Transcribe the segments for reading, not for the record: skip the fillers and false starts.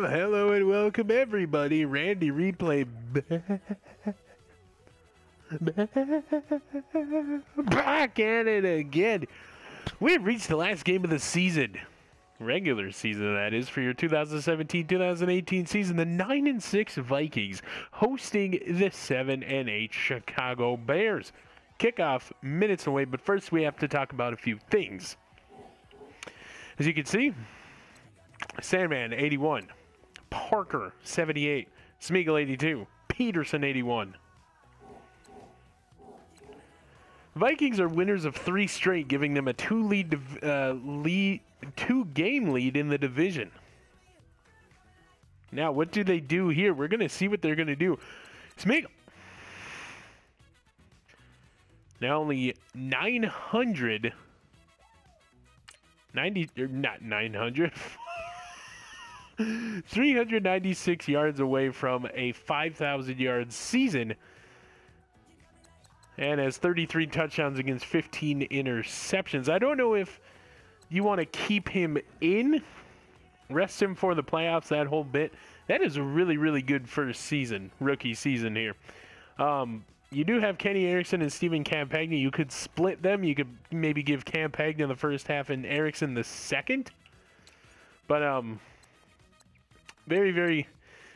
Hello and welcome everybody. Randy Replay back at it again. We have reached the last game of the season. Regular season, that is, for your 2017-2018 season. The 9-6 Vikings hosting the 7-8 Chicago Bears. Kickoff minutes away, but first we have to talk about a few things. As you can see, Sandman 81, Parker 78, Smeagol 82, Peterson 81. Vikings are winners of 3 straight, giving them a 2-game lead in the division. Now, what do they do here? We're going to see what they're going to do. Smeagol. Now only 396 yards away from a 5,000-yard season, and has 33 touchdowns against 15 interceptions. I don't know if you want to keep him in, rest him for the playoffs, that whole bit. That is a really, really good first season, rookie season here. You do have Kenny Erickson and Stephen Campagna. You could split them. You could maybe give Campagna the first half and Erickson the second. But very, very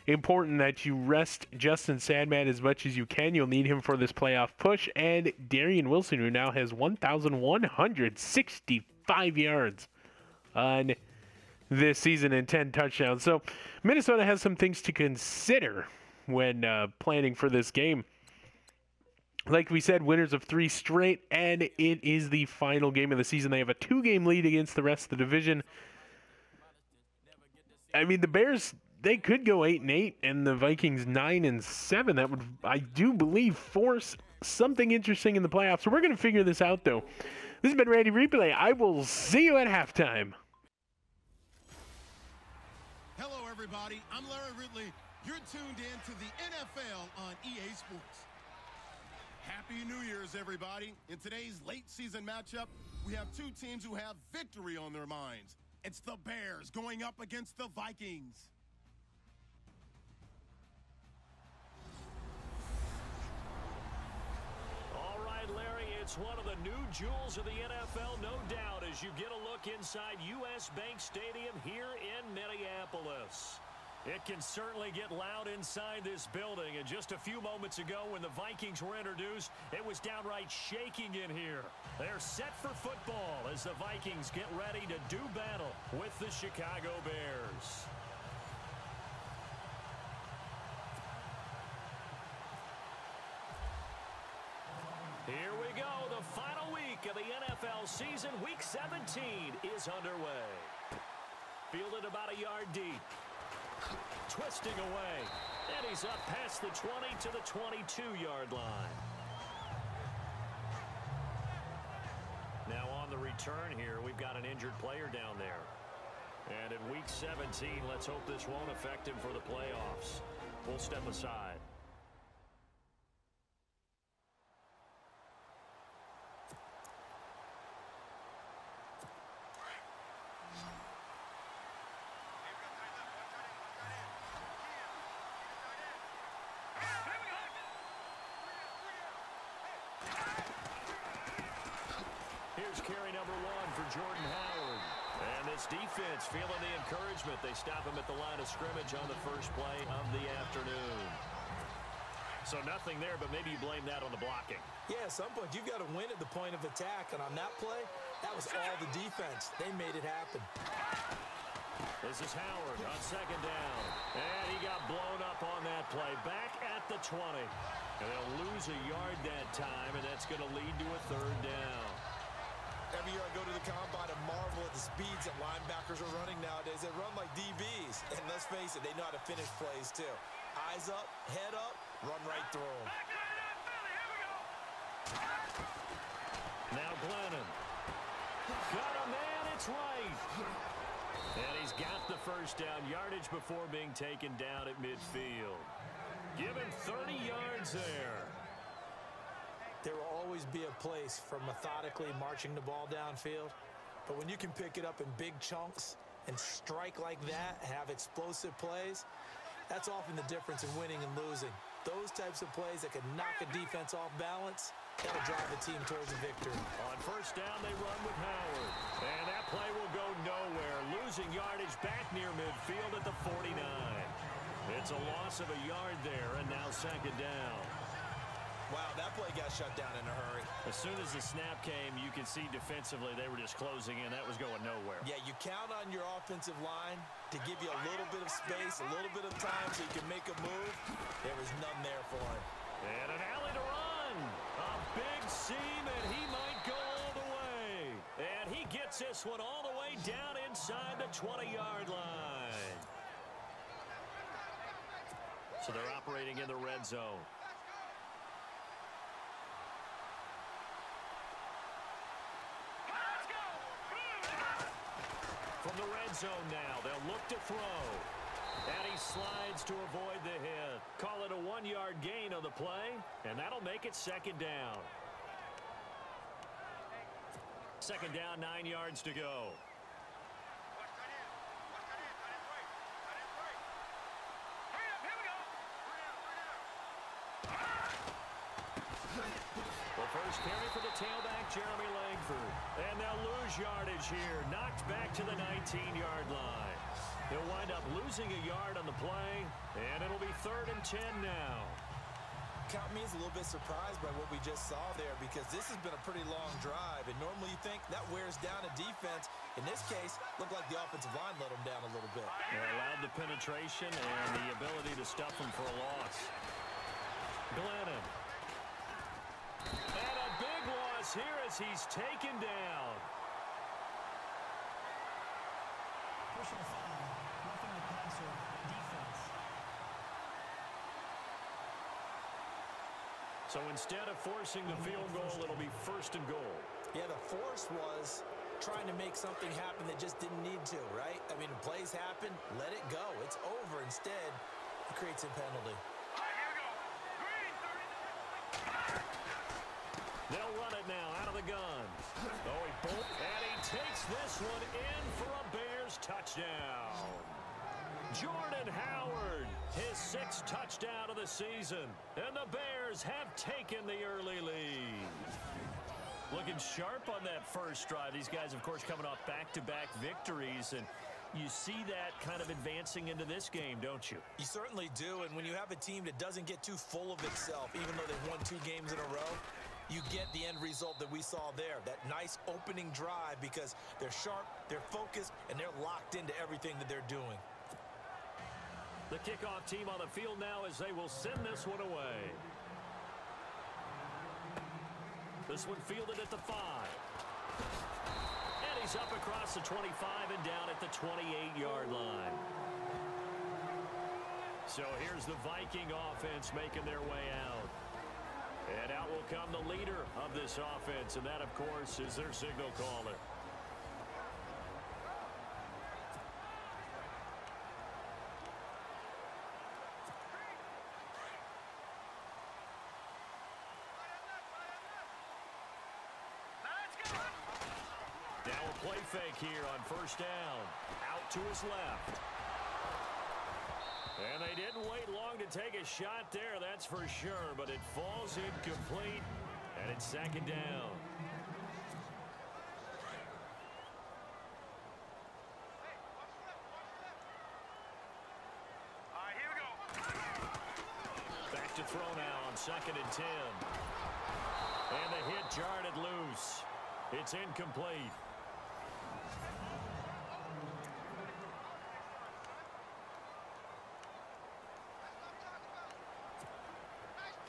important that you rest Justin Sandman as much as you can. You'll need him for this playoff push. And Darian Wilson, who now has 1,165 yards on this season and 10 touchdowns. So Minnesota has some things to consider when planning for this game. Like we said, winners of 3 straight, and it is the final game of the season. They have a 2-game lead against the rest of the division. I mean, the Bears, they could go 8-8, and the Vikings 9-7. That would, I do believe, force something interesting in the playoffs. So we're going to figure this out, though. This has been Randy Replay. I will see you at halftime. Hello, everybody. I'm Larry Ridley. You're tuned in to the NFL on EA Sports. Happy New Year's, everybody. In today's late season matchup, we have 2 teams who have victory on their minds. It's the Bears going up against the Vikings. All right, Larry, it's one of the new jewels of the NFL, no doubt, as you get a look inside U.S. Bank Stadium here in Minneapolis. It can certainly get loud inside this building, and just a few moments ago when the Vikings were introduced, it was downright shaking in here. They're set for football as the Vikings get ready to do battle with the Chicago Bears. Here we go. The final week of the NFL season, Week 17, is underway. Fielded about a yard deep. Twisting away, and he's up past the 20 to the 22-yard line. Now on the return here, we've got an injured player down there. And in Week 17, let's hope this won't affect him for the playoffs. We'll step aside. Here's carry number 1 for Jordan Howard. And this defense feeling the encouragement. They stop him at the line of scrimmage on the first play of the afternoon. So nothing there, but maybe you blame that on the blocking. Yeah, at some point you've got to win at the point of attack. And on that play, that was all the defense. They made it happen. This is Howard on second down. And he got blown up on that play. Back at the 20. And they'll lose a yard that time, and that's going to lead to a 3rd down. Every year I go to the combine and marvel at the speeds that linebackers are running nowadays. They run like DBs. And let's face it, they know how to finish plays too. Eyes up, head up, run right through them. Now Glennon. Got a man, it's right. And he's got the first down, yardage before being taken down at midfield. Give him 30 yards there. There will always be a place for methodically marching the ball downfield. But when you can pick it up in big chunks and strike like that, have explosive plays, that's often the difference in winning and losing. Those types of plays that can knock a defense off balance, that'll drive the team towards a victory. On first down, they run with Howard. And that play will go nowhere. Losing yardage back near midfield at the 49. It's a loss of a yard there, and now second down. Wow, that play got shut down in a hurry. As soon as the snap came, you could see defensively they were just closing in. That was going nowhere. Yeah, you count on your offensive line to give you a little bit of space, a little bit of time so you can make a move. There was none there for him. And an alley to run. A big seam, and he might go all the way. And he gets this one all the way down inside the 20-yard line. So they're operating in the red zone. From the red zone now, they'll look to throw. And he slides to avoid the hit. Call it a 1-yard gain on the play, and that'll make it second down. Second down, 9 yards to go. First carry for the tailback, Jeremy Langford. And they'll lose yardage here. Knocked back to the 19-yard line. They'll wind up losing a yard on the play, and it'll be 3rd and 10 now. Count me as a little bit surprised by what we just saw there because this has been a pretty long drive, and normally you think that wears down a defense. In this case, looked like the offensive line let them down a little bit. They allowed the penetration and the ability to stuff them for a loss. Glennon. And a big loss here as he's taken down. Personal foul, roughing the passer, defense. So instead of forcing the field goal, it'll be 1st and goal. Yeah, the force was trying to make something happen that just didn't need to, right? I mean, plays happen, let it go. It's over. Instead, it creates a penalty. They'll run it now out of the gun. Oh, he bolts, and he takes this one in for a Bears touchdown. Jordan Howard, his 6th touchdown of the season. And the Bears have taken the early lead. Looking sharp on that first drive. These guys, of course, coming off back-to-back victories. And you see that kind of advancing into this game, don't you? You certainly do. And when you have a team that doesn't get too full of itself, even though they've won 2 games in a row, you get the end result that we saw there, that nice opening drive because they're sharp, they're focused, and they're locked into everything that they're doing. The kickoff team on the field now as they will send this one away. This one fielded at the 5. And he's up across the 25 and down at the 28-yard line. So here's the Viking offense making their way out. And out will come the leader of this offense, and that, of course, is their signal caller. Now a play fake here on first down. Out to his left. And they didn't wait long to take a shot there, that's for sure. But it falls incomplete, and it's second down. All right, here we go. Back to throw now on 2nd and 10. And the hit jarred it loose. It's incomplete.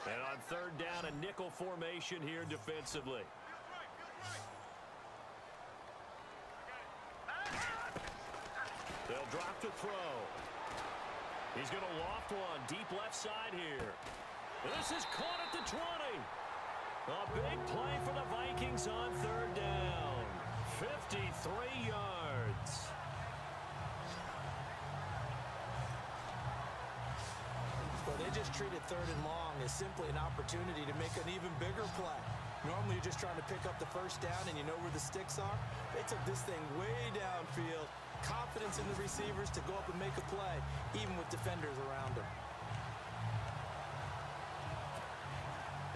And on 3rd down, a nickel formation here defensively. They'll drop to throw. He's going to loft one deep left side here. This is caught at the 20. A big play for the Vikings on 3rd down. 53 yards. Well, they just treated 3rd and long as simply an opportunity to make an even bigger play. Normally, you're just trying to pick up the first down and you know where the sticks are. They took this thing way downfield, confidence in the receivers to go up and make a play, even with defenders around him.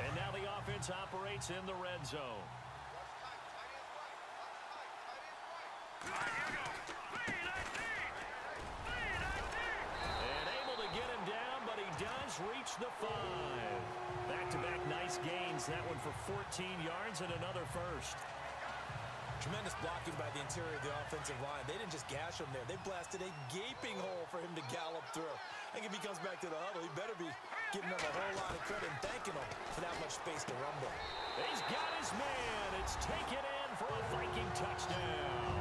And now the offense operates in the red zone. And able to get him down, but he does reach the 5. Back-to-back nice gains. That one for 14 yards and another first. Tremendous blocking by the interior of the offensive line. They didn't just gash him there. They blasted a gaping hole for him to gallop through. I think if he comes back to the huddle, he better be giving them a whole lot of credit and thanking them for that much space to rumble. He's got his man. It's taken in for a Viking touchdown.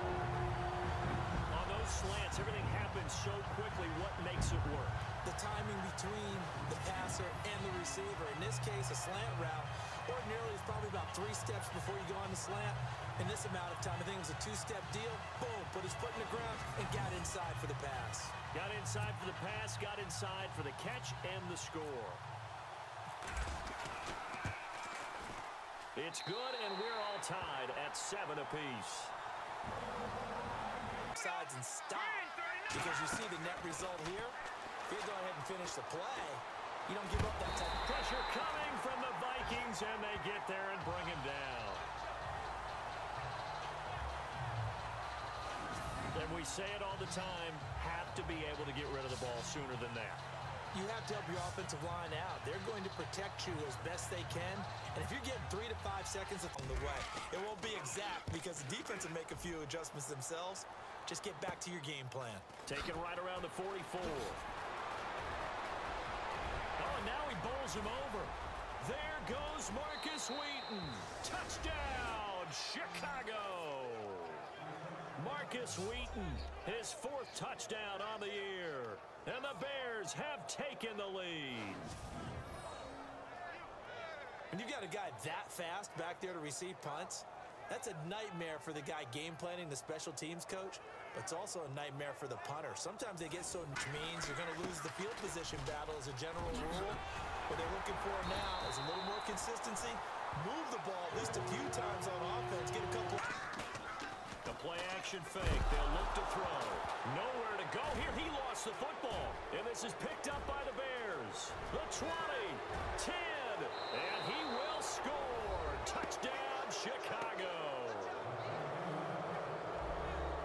On those slants, everything happens so quickly. What makes it work? The timing between the passer and the receiver. In this case, a slant route ordinarily is probably about 3 steps before you go on the slant. In this amount of time, I think it was a 2-step deal. Boom, put his foot in the ground and got inside for the pass. Got inside for the pass, got inside for the catch and the score. It's good, and we're all tied at 7 apiece. Sides and stop, because you see the net result here. If you go ahead and finish the play, you don't give up that type of pressure coming from the Vikings, and they get there and bring him down. And we say it all the time, have to be able to get rid of the ball sooner than that. You have to help your offensive line out. They're going to protect you as best they can. And if you're getting 3 to 5 seconds along the way, it won't be exact because the defense will make a few adjustments themselves. Just get back to your game plan. Taken right around the 44. Oh, and now he bowls him over. There goes Marcus Wheaton. Touchdown, Chicago. Marcus Wheaton, his 4th touchdown on the year. And the Bears have taken the lead. When you've got a guy that fast back there to receive punts, that's a nightmare for the guy game planning, the special teams coach, but it's also a nightmare for the punter. Sometimes they get so much means you're going to lose the field position battle as a general rule. What they're looking for now is a little more consistency. Move the ball at least a few times on offense. Get a couple. The play-action fake. They'll look to throw. Nowhere to go here. He lost the football. And this is picked up by the Bears. The 20, 10, and he will score. Touchdown, Chicago.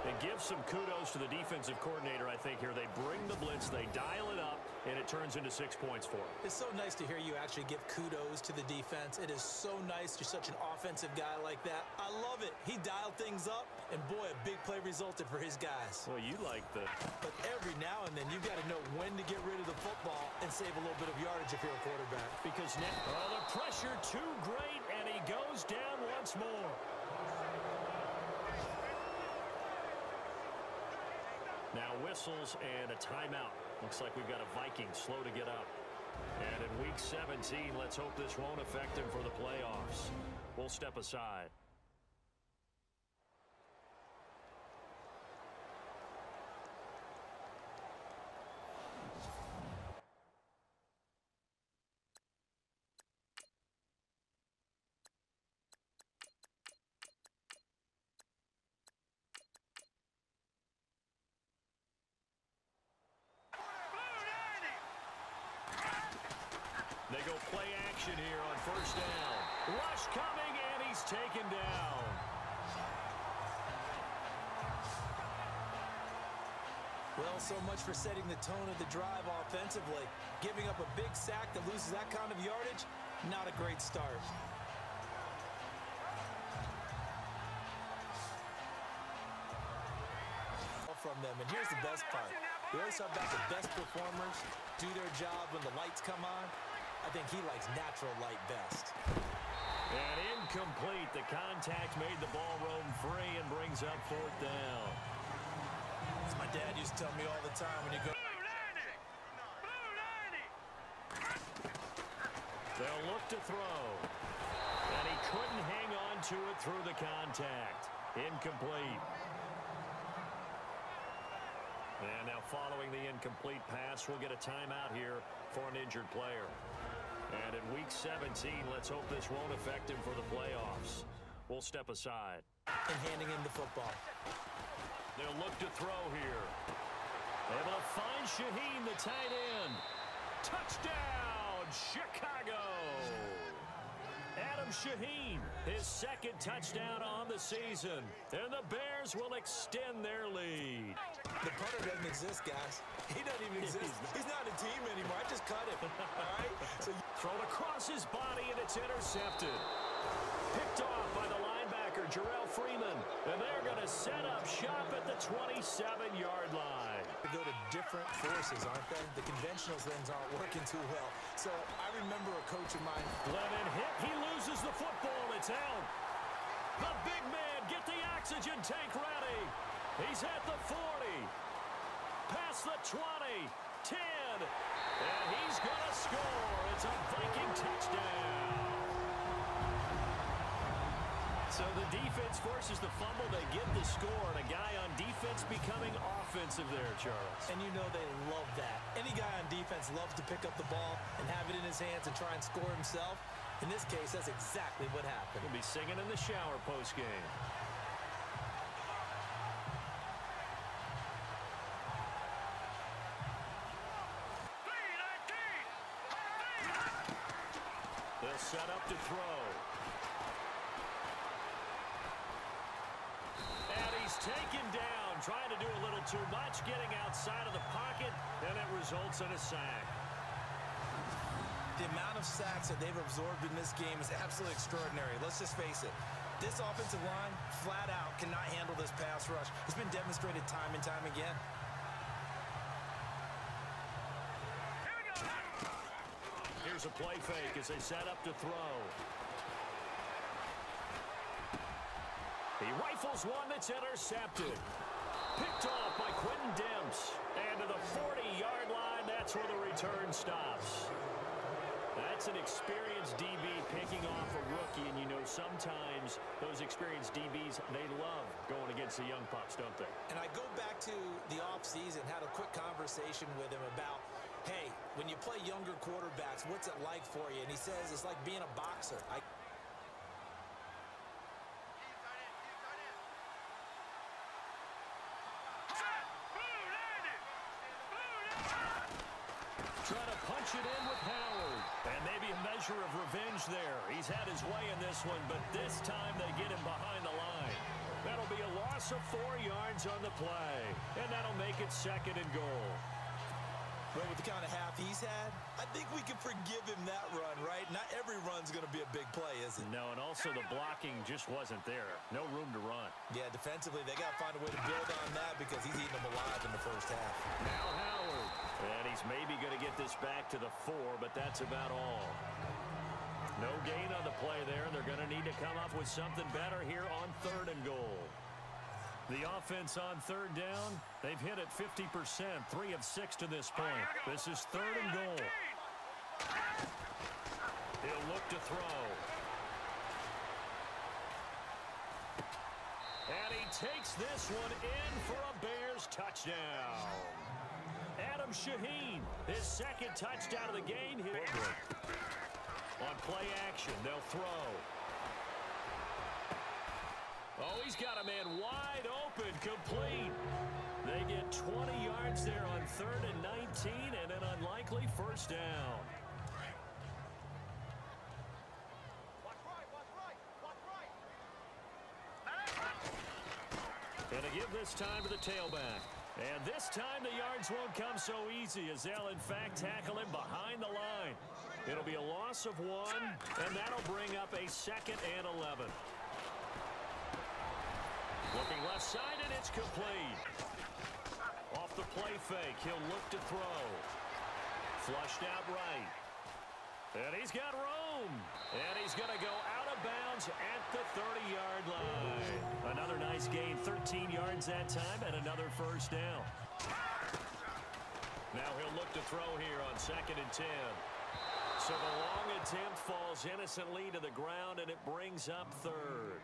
And give some kudos to the defensive coordinator, I think, here. They bring the blitz, they dial it up, and it turns into 6 points for them. It's so nice to hear you actually give kudos to the defense. It is so nice you're such an offensive guy like that. I love it. He dialed things up, and boy, a big play resulted for his guys. Well, you like the... But every now and then, you've got to know when to get rid of the football and save a little bit of yardage if you're a quarterback. Because now, the pressure too great, and he goes down once more. Now whistles and a timeout. Looks like we've got a Viking slow to get up. And in week 17, let's hope this won't affect him for the playoffs. We'll step aside. They go play action here on first down. Rush coming, and he's taken down. Well, so much for setting the tone of the drive offensively. Giving up a big sack that loses that kind of yardage, not a great start. From them, and here's the best part. We always talk about the best performers do their job when the lights come on. I think he likes natural light best. And incomplete. The contact made the ball roam free and brings up 4th down. As my dad used to tell me all the time, when you go... They'll look to throw. And he couldn't hang on to it through the contact. Incomplete. And now following the incomplete pass, we'll get a timeout here for an injured player. And in week 17, let's hope this won't affect him for the playoffs. We'll step aside. And handing him the football. They'll look to throw here. Able to find Shaheen, the tight end. Touchdown, Chicago! Adam Shaheen, his second touchdown on the season. And the Bears will extend their lead. The punter doesn't exist, guys. He doesn't even exist. He's not a team anymore. I just cut him. All right? So thrown across his body, and it's intercepted. Picked off by the linebacker, Jarrell Freeman. And they're going to set up shop at the 27-yard line. They go to different forces, aren't they? The conventional things aren't working too well. So I remember a coach of mine. Glennon hit. He loses the football. It's out. The big man, get the oxygen tank ready. He's at the 40. Past the 20. 10. And he's going to score. It's a Viking touchdown. So the defense forces the fumble. They get the score. And a guy on defense becoming offensive there, Charles. And you know they love that. Any guy on defense loves to pick up the ball and have it in his hands and try and score himself. In this case, that's exactly what happened. He'll be singing in the shower post-game. They'll set up to throw. And he's taken down, trying to do a little too much, getting outside of the pocket, and it results in a sack. The amount of sacks that they've absorbed in this game is absolutely extraordinary. Let's just face it. This offensive line, flat out, cannot handle this pass rush. It's been demonstrated time and time again. Here's a play fake as they set up to throw. He rifles one that's intercepted. Picked off by Quentin Demps. And to the 40-yard line, that's where the return stops. That's an experienced DB picking off a rookie, and you know sometimes those experienced DBs, they love going against the young pups, don't they? And I go back to the offseason, had a quick conversation with him about, hey, when you play younger quarterbacks, what's it like for you? And he says it's like being a boxer. Trying to punch it in with Howard. And maybe a measure of revenge there. He's had his way in this one, but this time they get him behind the line. That'll be a loss of 4 yards on the play. And that'll make it 2nd and goal. But with the kind of half he's had, I think we can forgive him that run, right? Not every run's going to be a big play, is it? No, and also the blocking just wasn't there. No room to run. Yeah, defensively, they got to find a way to build on that because he's eating them alive in the first half. Now Howard. And he's maybe going to get this back to the 4, but that's about all. No gain on the play there, and they're going to need to come up with something better here on 3rd and goal. The offense on 3rd down, they've hit it 50%, 3 of 6 to this point. This is 3rd and goal. He'll look to throw. And he takes this one in for a Bears touchdown. Adam Shaheen, his 2nd touchdown of the game. On play action, they'll throw. Oh, he's got a man wide open, complete. They get 20 yards there on 3rd and 19 and an unlikely first down. And a give this time to the tailback. And this time the yards won't come so easy as they'll, in fact, tackle him behind the line. It'll be a loss of 1, and that'll bring up a 2nd and 11. Looking left side, and it's complete. Off the play fake, he'll look to throw. Flushed out right. And he's got room. And he's going to go out of bounds at the 30-yard line. Another nice gain, 13 yards that time, and another first down. Now he'll look to throw here on 2nd and 10. So the long attempt falls innocently to the ground, and it brings up 3rd.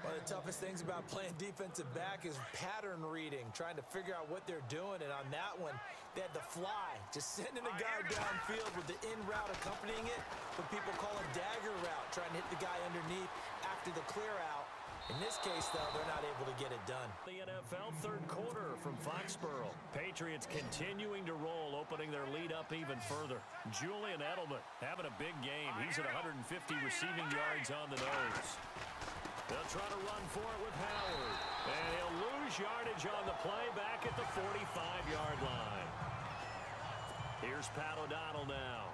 One of the toughest things about playing defensive back is pattern reading, trying to figure out what they're doing. And on that one, they had the fly, just sending a guy downfield with the in route accompanying it, what people call a dagger route, trying to hit the guy underneath after the clear out. In this case, though, they're not able to get it done. The NFL third quarter from Foxborough. Patriots continuing to roll, opening their lead up even further. Julian Edelman having a big game. He's at 150 receiving yards on the nose. They'll try to run for it with Howard. And he'll lose yardage on the play back at the 45-yard line. Here's Pat O'Donnell now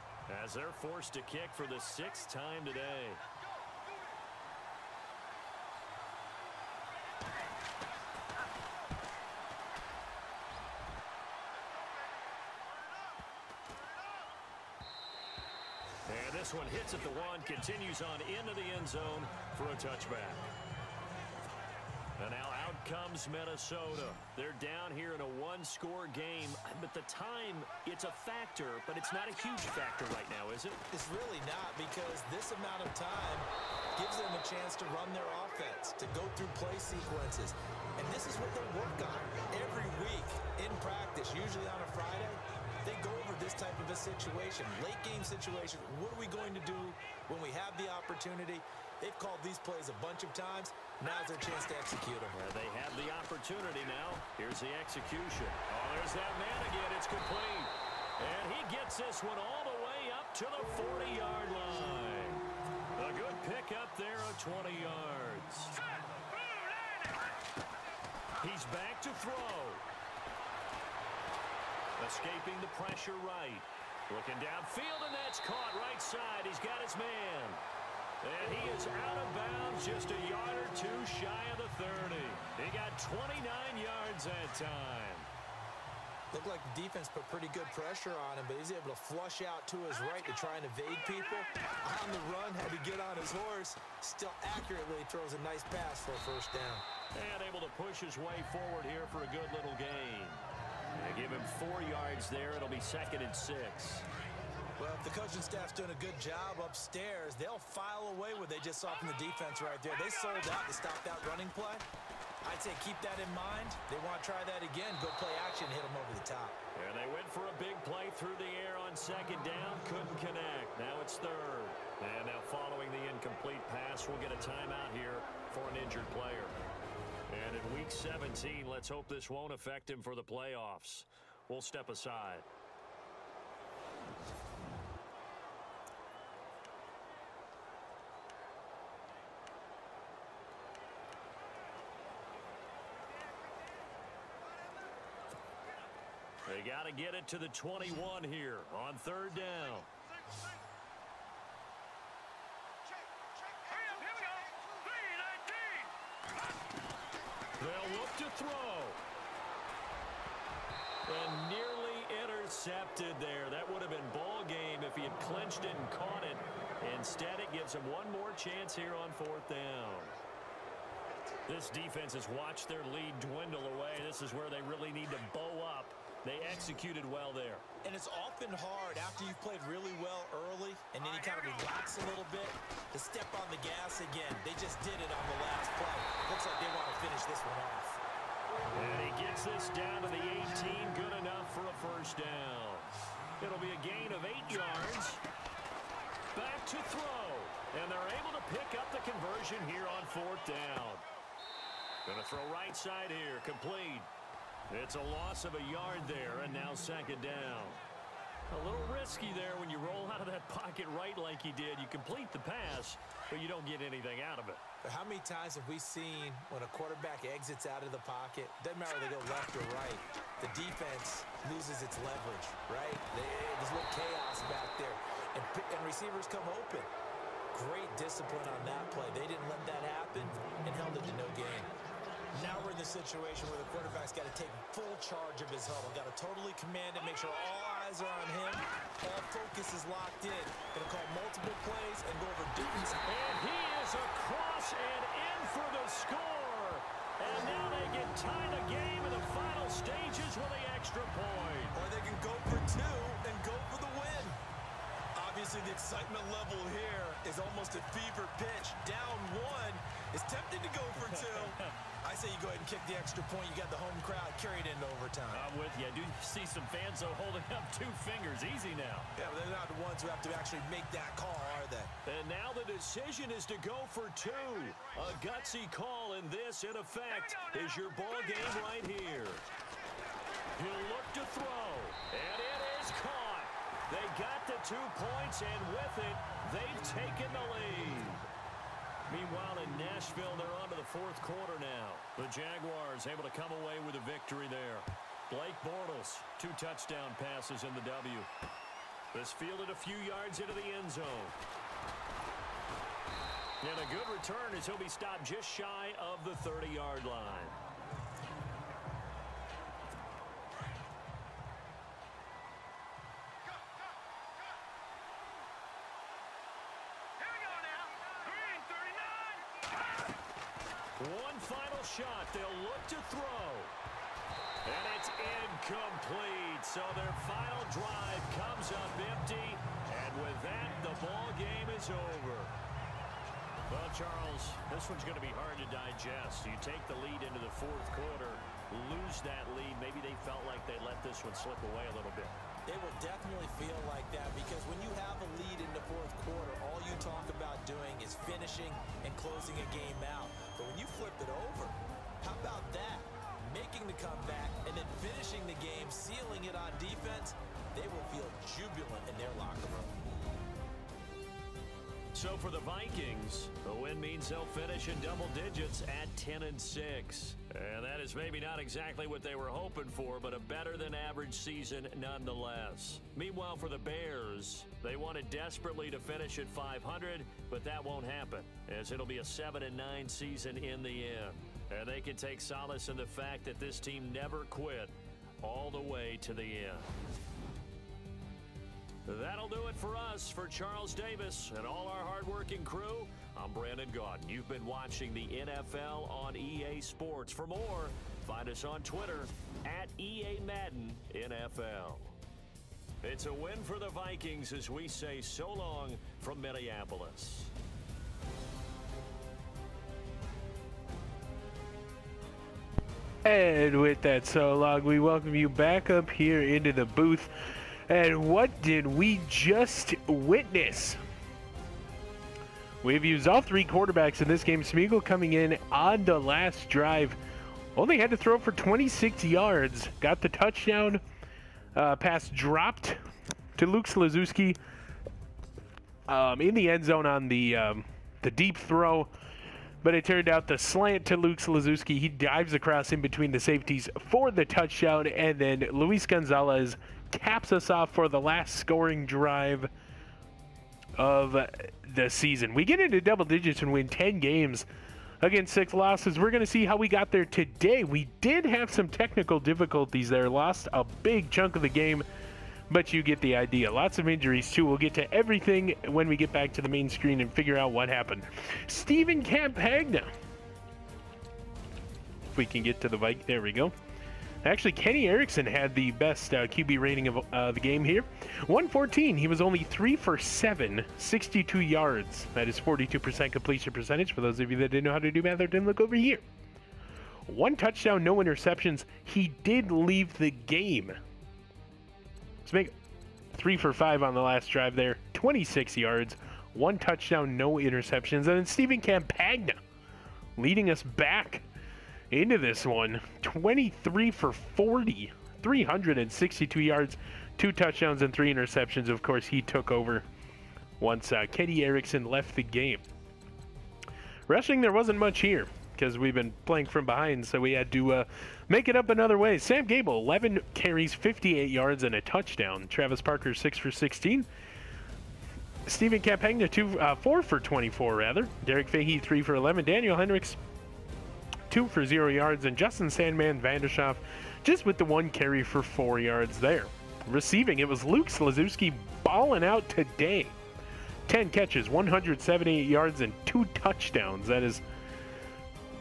as they're forced to kick for the 6th time today. And this one hits at the 1, continues on into the end zone for a touchback. And now out comes Minnesota. They're down here in a one-score game. But the time, it's a factor, but it's not a huge factor right now, is it? It's really not, because this amount of time gives them a chance to run their offense, to go through play sequences. And this is what they work on every week in practice, usually on a Friday. They go over this type of a situation, late game situation. What are we going to do when we have the opportunity? They've called these plays a bunch of times. Now's their chance to execute them. They have the opportunity now. Here's the execution. Oh, there's that man again. It's complete. And he gets this one all the way up to the 40-yard line. A good pick up there of 20 yards. He's back to throw. Escaping the pressure right. Looking downfield, and that's caught right side. He's got his man. And he is out of bounds, just a yard or two shy of the 30. He got 29 yards that time. Looked like the defense put pretty good pressure on him, but he's able to flush out to his right to try and evade people. On the run, had to get on his horse. Still accurately throws a nice pass for a first down. And able to push his way forward here for a good little gain. They give him 4 yards there. It'll be 2nd and 6. Well, if the coaching staff's doing a good job upstairs, they'll file away what they just saw from the defense right there. They sold out to stop that running play. I'd say keep that in mind. They want to try that again. Go play action, hit them over the top. And they went for a big play through the air on 2nd down. Couldn't connect. Now it's 3rd. And now following the incomplete pass, we'll get a timeout here for an injured player. And in Week 17, let's hope this won't affect him for the playoffs. We'll step aside. They got to get it to the 21 here on 3rd down. They'll look to throw. And nearly intercepted there. That would have been ball game if he had clinched it and caught it. Instead, it gives him one more chance here on 4th down. This defense has watched their lead dwindle away. This is where they really need to bow up. They executed well there. And it's often hard after you've played really well early and then you kind of relax a little bit to step on the gas again. They just did it on the last play. Looks like they want to finish this one off. And he gets this down to the 18. Good enough for a first down. It'll be a gain of 8 yards. Back to throw. And they're able to pick up the conversion here on 4th down. Going to throw right side here. Complete. It's a loss of a yard there, and now 2nd down. A little risky there when you roll out of that pocket right like he did. You complete the pass, but you don't get anything out of it. But how many times have we seen when a quarterback exits out of the pocket, doesn't matter whether they go left or right, the defense loses its leverage, right? There's a little chaos back there, and receivers come open. Great discipline on that play. They didn't let that happen and held it to no gain. Now we're in the situation where the quarterback's got to take full charge of his huddle. Got to totally command it, make sure all eyes are on him. All focus is locked in. Going to call multiple plays and go over different. And he is across and in for the score. And now they can tie the game in the final stages with the extra point. Or they can go for 2 and go for the win. Obviously, the excitement level here is almost a fever pitch. Down 1 is tempted to go for 2. I say you go ahead and kick the extra point. You got the home crowd carried into overtime. I'm with you. I do see some fans, though, holding up 2 fingers. Easy now. Yeah, but they're not the ones who have to actually make that call, are they? And now the decision is to go for 2. A gutsy call, and this, in effect, is your ball game right here. He'll look to throw, and it is caught. They got the 2 points, and with it, they've taken the lead. Meanwhile, in Nashville, they're on to the 4th quarter now. The Jaguars able to come away with a victory there. Blake Bortles, 2 touchdown passes in the W. This fielded a few yards into the end zone. And a good return as he'll be stopped just shy of the 30-yard line. One final shot. They'll look to throw. And it's incomplete. So their final drive comes up empty. And with that, the ball game is over. Well, Charles, this one's going to be hard to digest. You take the lead into the 4th quarter, lose that lead. Maybe they felt like they let this one slip away a little bit. It will definitely feel like that because when you have a lead in the 4th quarter, all you talk about doing is finishing and closing a game out. But when you flip it over, how about that? Making the comeback and then finishing the game, sealing it on defense, they will feel jubilant in their locker room. So for the Vikings, the win means they'll finish in double digits at 10-6. And that is maybe not exactly what they were hoping for, but a better than average season nonetheless. Meanwhile, for the Bears, they wanted desperately to finish at 500, but that won't happen, as it'll be a 7-9 season in the end. And they can take solace in the fact that this team never quit all the way to the end. That'll do it for us. For Charles Davis and all our hardworking crew, I'm Brandon Gaudin. You've been watching the NFL on EA Sports. For more, find us on Twitter at EA Madden NFL. It's a win for the Vikings as we say so long from Minneapolis. And with that so long, we welcome you back up here into the booth. And what did we just witness? We've used all 3 quarterbacks in this game. Smeagol coming in on the last drive. Only had to throw for 26 yards. Got the touchdown. Pass dropped to Luke Slazewski in the end zone on the deep throw. But it turned out the slant to Luke Slazewski. He dives across in between the safeties for the touchdown. And then Luis Gonzalez caps us off for the last scoring drive of the season. We get into double digits and win 10 games against 6 losses. We're going to see how we got there today. We did have some technical difficulties there. Lost a big chunk of the game, but you get the idea. Lots of injuries, too. We'll get to everything when we get back to the main screen and figure out what happened. Stephen Campagna. If we can get to the Vikings. There we go. Actually, Kenny Erickson had the best QB rating of the game here. 114. He was only 3 for 7, 62 yards. That is 42% completion percentage. For those of you that didn't know how to do math or didn't look over here. 1 touchdown, no interceptions. He did leave the game. Let's make 3 for 5 on the last drive there. 26 yards, 1 touchdown, no interceptions. And then Stephen Campagna leading us back into this one. 23 for 40, 362 yards, 2 touchdowns, and 3 interceptions. Of course, he took over once Kenny Erickson left the game. Rushing, there wasn't much here because we've been playing from behind, so we had to make it up another way. Sam Gable, 11 carries, 58 yards, and a touchdown. Travis Parker, 6 for 16. Stephen Campagna, 4 for 24, rather. Derek Fahey, 3 for 11. Daniel Hendricks, 2 for 0 yards. And Justin Sandman Vandershoff, just with the 1 carry for 4 yards there. Receiving, it was Luke Slazewski balling out today. 10 catches, 178 yards, and 2 touchdowns. That is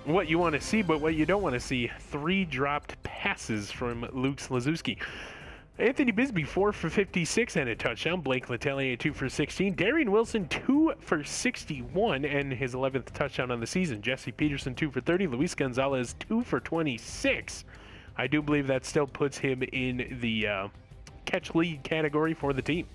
what you want to see, but what you don't want to see, 3 dropped passes from Luke Slazewski. Anthony Bisbee, 4 for 56 and a touchdown. Blake Letelier, 2 for 16. Darian Wilson, 2 for 61 and his 11th touchdown on the season. Jesse Peterson, 2 for 30. Luis Gonzalez, 2 for 26. I do believe that still puts him in the catch lead category for the team.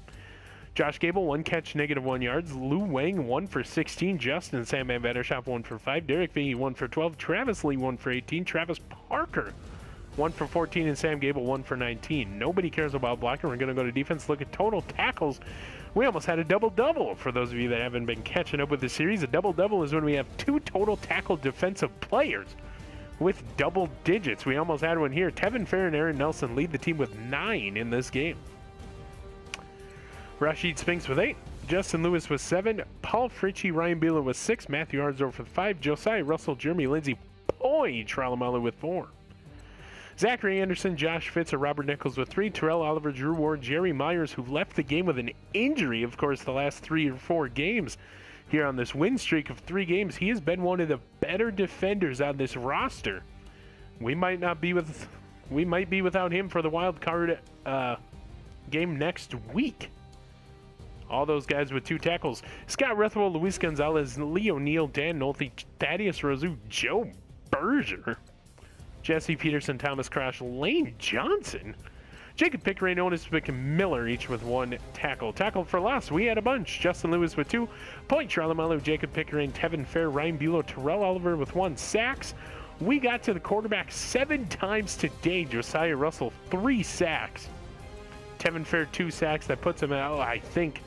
Josh Gable, 1 catch, -1 yards. Lou Wang, 1 for 16. Justin Sandman Bettershop, 1 for 5. Derek Fahey, 1 for 12. Travis Lee, 1 for 18. Travis Parker, 1 for 14, and Sam Gable, 1 for 19. Nobody cares about blocking. We're going to go to defense. Look at total tackles. We almost had a double-double. For those of you that haven't been catching up with the series, a double-double is when we have 2 total tackle defensive players with double digits. We almost had one here. Tevin Fair and Aaron Nelson lead the team with 9 in this game. Rashid Spinks with 8. Justin Lewis with 7. Paul Fritchie, Ryan Beeler with 6. Matthew Arnsdorf with 5. Josiah Russell, Jeremy Lindsey, Tralamalu with 4. Zachary Anderson, Josh Fitz, or Robert Nichols with 3. Terrell Oliver, Drew Ward, Jerry Myers, who left the game with an injury, of course, the last 3 or 4 games. Here on this win streak of 3 games, he has been one of the better defenders on this roster. We might be without him for the wild card game next week. All those guys with 2 tackles. Scott Rethwell, Luis Gonzalez, Leo Neal, Dan Nolte, Thaddeus Rosu, Joe Berger, Jesse Peterson, Thomas Crash, Lane Johnson, Jacob Pickering, Otis McMiller, each with 1 tackle. Tackle for loss, we had a bunch. Justin Lewis with 2. Point Charlamalu, Jacob Pickering, Tevin Fair, Ryan Buelow, Terrell Oliver with 1. Sacks, we got to the quarterback 7 times today. Josiah Russell, 3 sacks. Tevin Fair, 2 sacks. That puts him at, I think,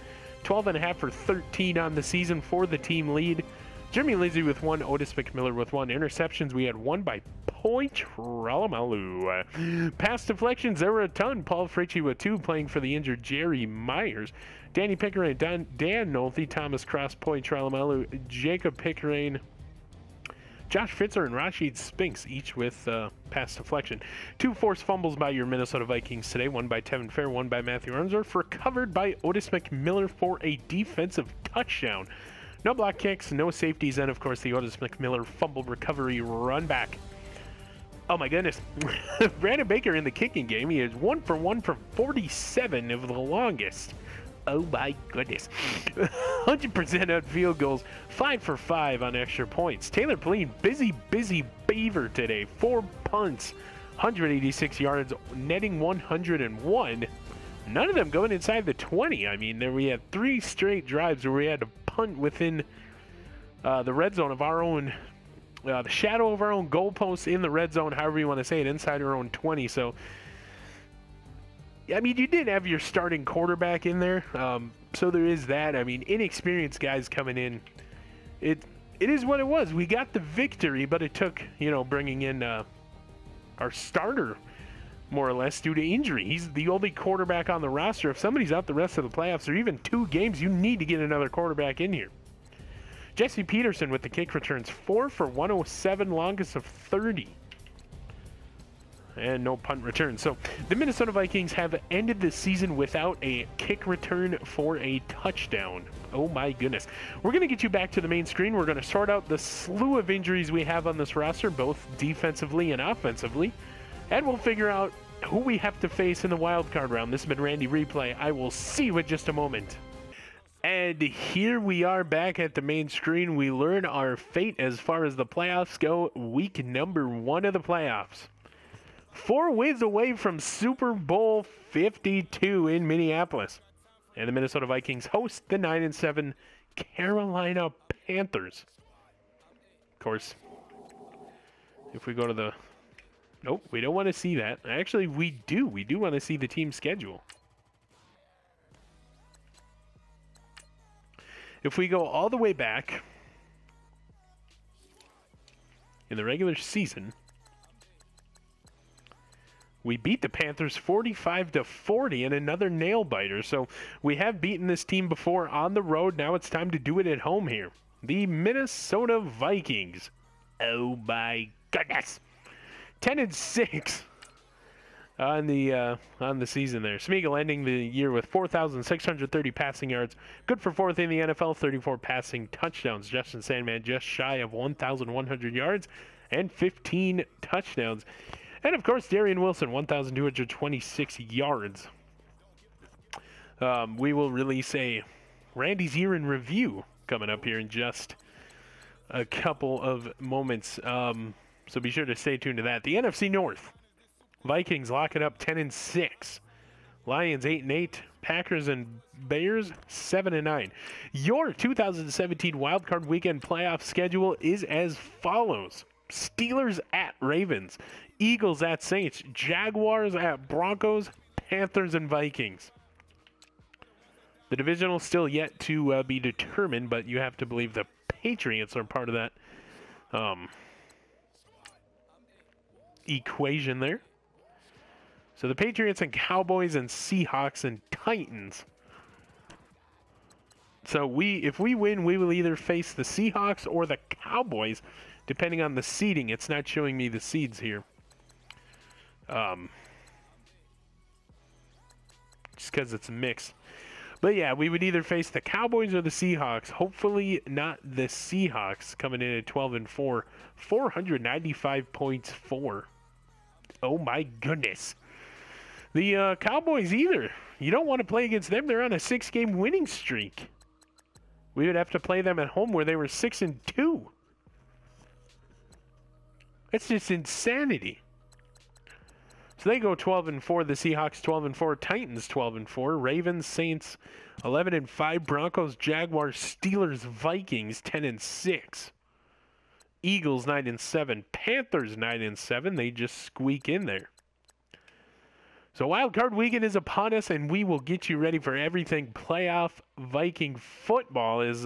12.5 for 13 on the season for the team lead. Jeremy Lindsey with 1. Otis McMiller with 1. Interceptions, we had 1 by Point Tralamalu. Pass deflections, there were a ton. Paul Fritchie with 2, playing for the injured Jerry Myers. Danny Pickering, Dan Nolte, Thomas Cross, Point Tralamalu, Jacob Pickering, Josh Fitzer, and Rashid Spinks, each with pass deflection. 2 forced fumbles by your Minnesota Vikings today. 1 by Tevin Fair, 1 by Matthew Arnsdorf, recovered by Otis McMiller for a defensive touchdown. No block kicks, no safeties, and of course the Otis McMiller fumble recovery run back. Oh my goodness. Brandon Baker in the kicking game, he is 1 for 1 from 47 of the longest. Oh my goodness. 100% on field goals, 5 for 5 on extra points. Taylor Pleen, busy beaver today. 4 punts, 186 yards, netting 101. None of them going inside the 20. I mean, there we had 3 straight drives where we had to punt within the red zone of our own, the shadow of our own goalposts in the red zone, however you want to say it, inside our own 20. So, I mean, you did have your starting quarterback in there, so there is that. I mean, inexperienced guys coming in. It is what it was. We got the victory, but it took, bringing in our starter, more or less, due to injury. He's the only quarterback on the roster. If somebody's out the rest of the playoffs or even 2 games, you need to get another quarterback in here. Jesse Peterson with the kick returns, 4 for 107, longest of 30. And no punt return. So the Minnesota Vikings have ended the season without a kick return for a touchdown. Oh my goodness. We're going to get you back to the main screen. We're going to sort out the slew of injuries we have on this roster, both defensively and offensively. And we'll figure out who we have to face in the wild card round. This has been Randy Replay. I will see you in just a moment. And here we are back at the main screen. We learn our fate as far as the playoffs go. Week number 1 of the playoffs. 4 wins away from Super Bowl 52 in Minneapolis. And the Minnesota Vikings host the 9-7 Carolina Panthers. Of course, if we go to the... Nope, we don't want to see that. Actually, we do. We do want to see the team schedule. If we go all the way back in the regular season, we beat the Panthers 45-40 in another nail-biter. So we have beaten this team before on the road. Now it's time to do it at home here. The Minnesota Vikings. Oh my goodness. 10-6 on the season there. Smeagol ending the year with 4,630 passing yards. Good for 4th in the NFL, 34 passing touchdowns. Justin Sandman just shy of 1,100 yards and 15 touchdowns. And, of course, Darian Wilson, 1,226 yards. We will release a Randy's Year in Review coming up here in just a couple of moments. So be sure to stay tuned to that. The NFC North. Vikings locking up 10-6. Lions 8-8. Packers and Bears 7-9. Your 2017 Wildcard Weekend playoff schedule is as follows. Steelers at Ravens. Eagles at Saints. Jaguars at Broncos. Panthers and Vikings. The divisional still yet to be determined, but you have to believe the Patriots are part of that equation there. So the Patriots and Cowboys and Seahawks and Titans. So if we win, we will either face the Seahawks or the Cowboys, depending on the seeding. It's not showing me the seeds here. Just because it's mixed. But yeah, we would either face the Cowboys or the Seahawks. Hopefully not the Seahawks, coming in at 12-4. 495 points for. Oh my goodness. The Cowboys either. You don't want to play against them. They're on a 6-game winning streak. We would have to play them at home where they were 6-2. That's just insanity. So they go 12-4. The Seahawks 12-4. Titans 12-4. Ravens, Saints 11-5. Broncos, Jaguars, Steelers, Vikings 10-6. Eagles 9-7. Panthers 9-7. They just squeak in there. So Wild Card Weekend is upon us, and we will get you ready for everything playoff Viking football. Is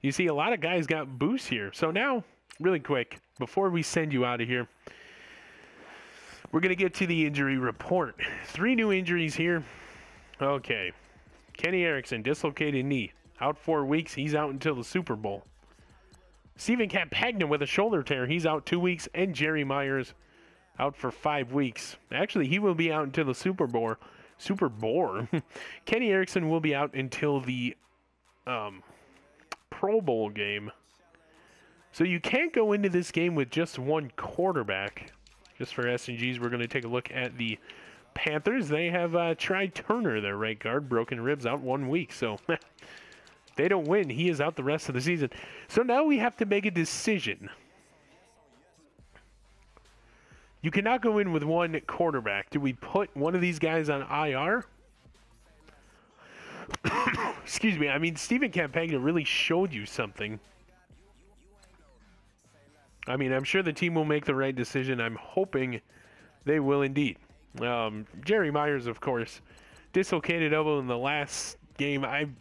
you see a lot of guys got boosts here. So now, really quick, before we send you out of here, we're going to get to the injury report. 3 new injuries here. Okay. Kenny Erickson, dislocated knee. Out 4 weeks. He's out until the Super Bowl. Stephen Campagna with a shoulder tear. He's out 2 weeks. And Jerry Myers out for 5 weeks. Actually, he will be out until the Super Bowl. Kenny Erickson will be out until the Pro Bowl game. So you can't go into this game with just one quarterback. Just for S&Gs, we're going to take a look at the Panthers. They have Try Turner, their right guard, broken ribs, out 1 week. So they don't win. He is out the rest of the season. So now we have to make a decision. You cannot go in with one quarterback. Do we put one of these guys on IR? Excuse me. I mean, Stephen Campagna really showed you something. I mean, I'm sure the team will make the right decision. I'm hoping they will indeed. Jerry Myers, of course, dislocated elbow in the last game. I'm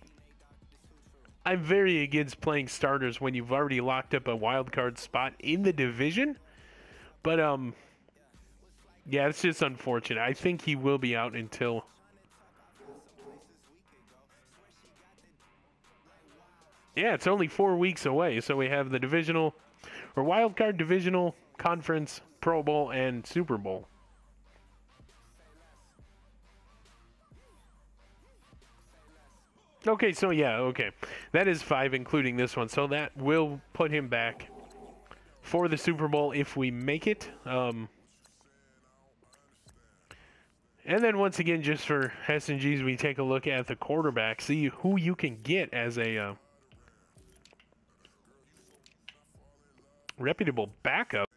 very against playing starters when you've already locked up a wild card spot in the division. But, yeah, it's just unfortunate. I think he will be out until... Yeah, it's only 4 weeks away. So we have the divisional... or wild card, divisional, conference, Pro Bowl, and Super Bowl. Okay, so yeah, okay. That is 5, including this one. So that will put him back for the Super Bowl if we make it. And then once again, just for S&Gs, we take a look at the quarterback, see who you can get as a reputable backup.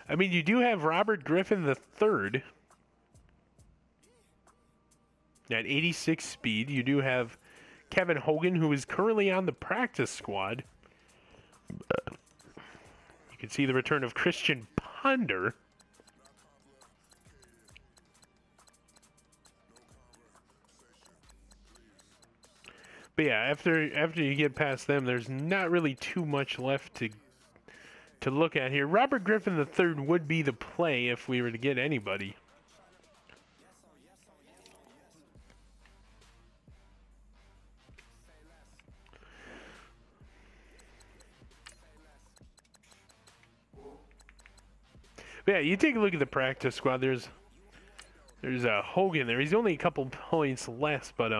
I mean, you do have Robert Griffin III at 86 speed. You do have Kevin Hogan, who is currently on the practice squad. You can see the return of Christian Ponder. But yeah, after you get past them, there's not really too much left to look at here. Robert Griffin III would be the play if we were to get anybody. But yeah, you take a look at the practice squad. There's Hogan there. He's only a couple points less, but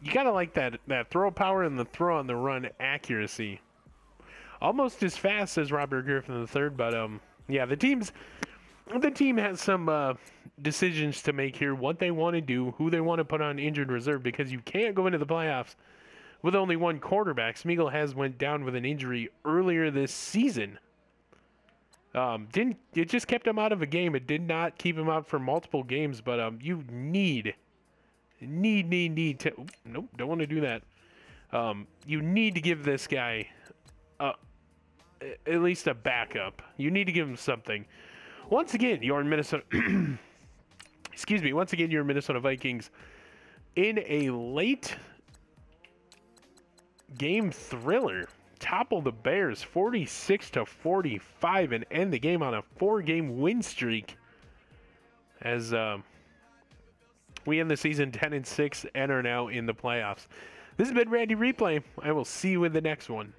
you gotta like that throw power and the throw on the run accuracy. almost as fast as Robert Griffin III. But yeah, the team has some decisions to make here. What they want to do, who they want to put on injured reserve, because you can't go into the playoffs with only one quarterback. Smeagol has went down with an injury earlier this season. It just kept him out of a game. It did not keep him out for multiple games. But you need to. Nope, don't want to do that. You need to give this guy at least a backup. You need to give him something. Once again, your Minnesota. Excuse me. Once again, your Minnesota Vikings in a late game thriller topple the Bears 46-45 and end the game on a 4-game win streak as we end the season 10-6 and are now in the playoffs. This has been Randy Replay. I will see you in the next one.